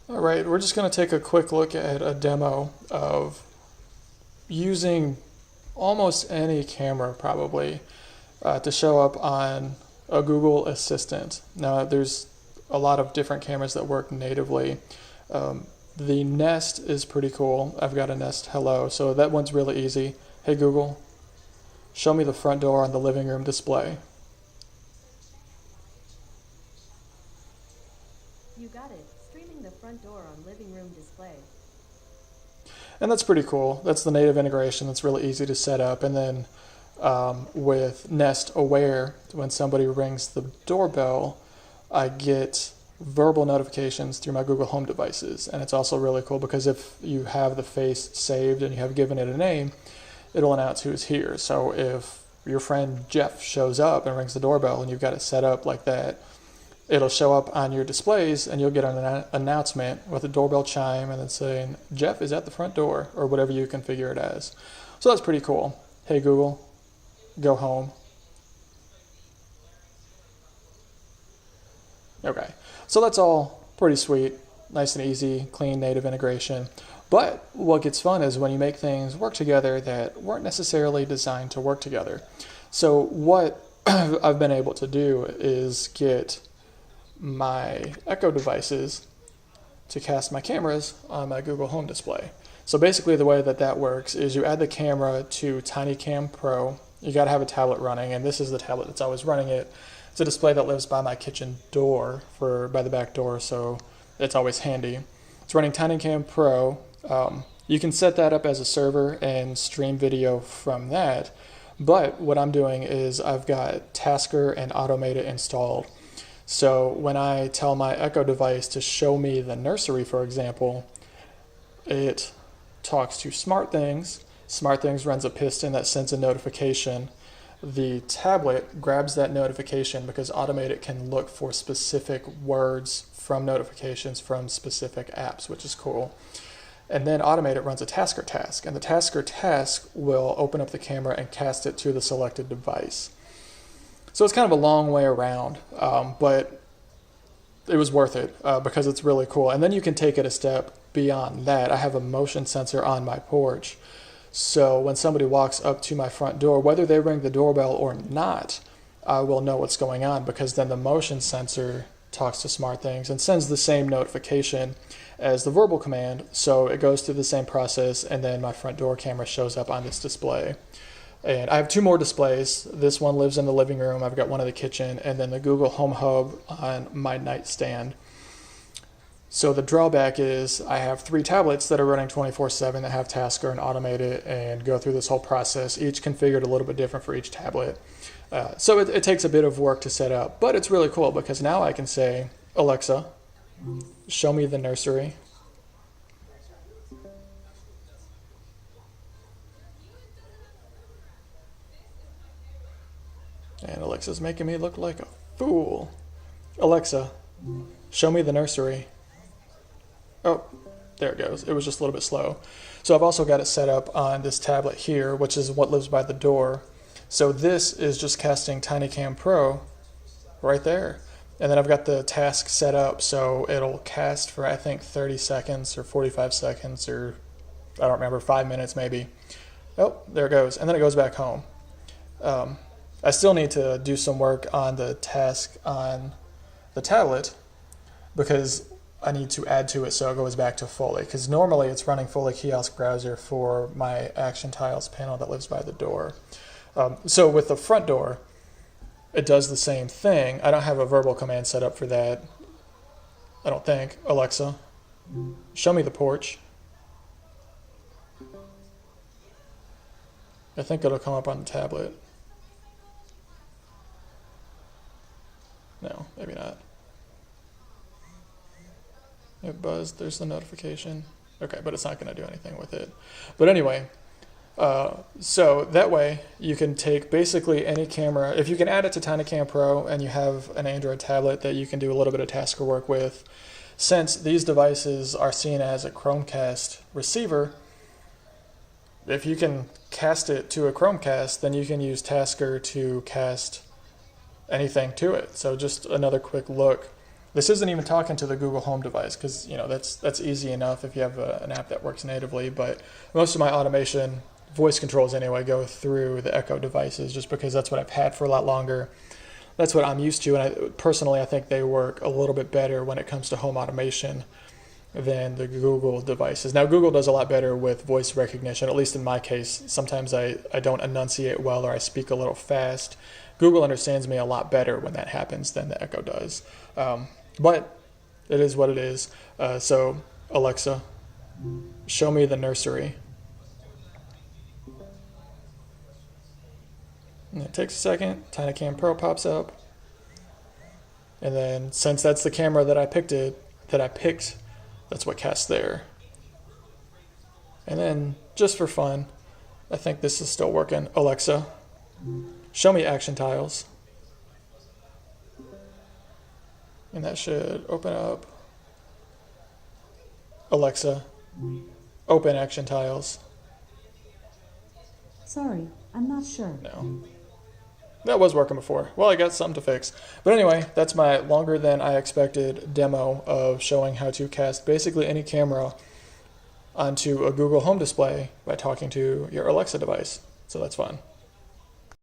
All right, we're just going to take a quick look at a demo of using almost any camera probably to show up on a Google Assistant. Now, there's a lot of different cameras that work natively. The Nest is pretty cool. I've got a Nest Hello, so that one's really easy. Hey Google, show me the front door on the living room display. You got it. Streaming the front door on living room display. And that's pretty cool. That's the native integration. That's really easy to set up. And then with Nest Aware, when somebody rings the doorbell, I get verbal notifications through my Google Home devices. And it's also really cool because if you have the face saved and you have given it a name, it'll announce who's here. So if your friend Jeff shows up and rings the doorbell and you've got it set up like that, it'll show up on your displays and you'll get an announcement with a doorbell chime and then saying, Jeff is at the front door, or whatever you configure it as. So that's pretty cool. Hey Google, go home. Okay, so that's all pretty sweet, nice and easy, clean native integration. But what gets fun is when you make things work together that weren't necessarily designed to work together. So what I've been able to do is get my Echo devices to cast my cameras on my Google Home display. So basically the way that that works is you add the camera to TinyCam Pro. You got to have a tablet running, and this is the tablet that's always running it. It's a display that lives by my kitchen door, by the back door, so it's always handy. It's running TinyCam Pro. You can set that up as a server and stream video from that, but what I'm doing is I've got Tasker and Automate It installed. So when I tell my Echo device to show me the nursery, for example, it talks to SmartThings. SmartThings runs a piston that sends a notification. The tablet grabs that notification because Automate It can look for specific words from notifications from specific apps, which is cool. And then Automate It runs a Tasker task, and the Tasker task will open up the camera and cast it to the selected device. So it's kind of a long way around, but it was worth it because it's really cool. And then you can take it a step beyond that. I have a motion sensor on my porch. So when somebody walks up to my front door, whether they ring the doorbell or not, I will know what's going on because then the motion sensor talks to SmartThings and sends the same notification as the verbal command. So it goes through the same process, and then my front door camera shows up on this display. And I have two more displays. This one lives in the living room. I've got one in the kitchen, and then the Google Home Hub on my nightstand. So the drawback is I have 3 tablets that are running 24/7 that have Tasker and Automate It and go through this whole process, each configured a little bit different for each tablet. So it takes a bit of work to set up, but it's really cool because now I can say, Alexa, show me the nursery. And Alexa's making me look like a fool. Alexa, show me the nursery. Oh, there it goes. It was just a little bit slow. So I've also got it set up on this tablet here, which is what lives by the door. So this is just casting TinyCam Pro right there. And then I've got the task set up so it'll cast for I think 30 seconds or 45 seconds or I don't remember, 5 minutes maybe. Oh, there it goes. And then it goes back home. I still need to do some work on the task on the tablet because I need to add to it so it goes back to Foley, because normally it's running Foley Kiosk Browser for my Action Tiles panel that lives by the door. So with the front door, it does the same thing. I don't have a verbal command set up for that, I don't think. Alexa, show me the porch. I think it'll come up on the tablet. No, maybe not. It buzzed, there's the notification. Okay, but it's not going to do anything with it. But anyway, so that way you can take basically any camera. If you can add it to TinyCam Pro and you have an Android tablet that you can do a little bit of Tasker work with, since these devices are seen as a Chromecast receiver, if you can cast it to a Chromecast, then you can use Tasker to cast anything to it. So just another quick look. This isn't even talking to the Google Home device because, that's easy enough if you have an app that works natively. But most of my automation voice controls anyway go through the Echo devices just because that's what I've had for a lot longer. That's what I'm used to. And I think they work a little bit better when it comes to home automation than the Google devices. Now, Google does a lot better with voice recognition, at least in my case. Sometimes I don't enunciate well or I speak a little fast. Google understands me a lot better when that happens than the Echo does. But it is what it is. So, Alexa, show me the nursery. And it takes a second. Tiny Pro pops up. And then, since that's the camera that I picked, that's what casts there. And then, just for fun, I think this is still working. Alexa, show me action tiles. And that should open up. Alexa, open action tiles. Sorry, I'm not sure. No. That was working before. Well, I got something to fix. But anyway, that's my longer than I expected demo of showing how to cast basically any camera onto a Google Home display by talking to your Alexa device. So that's fun.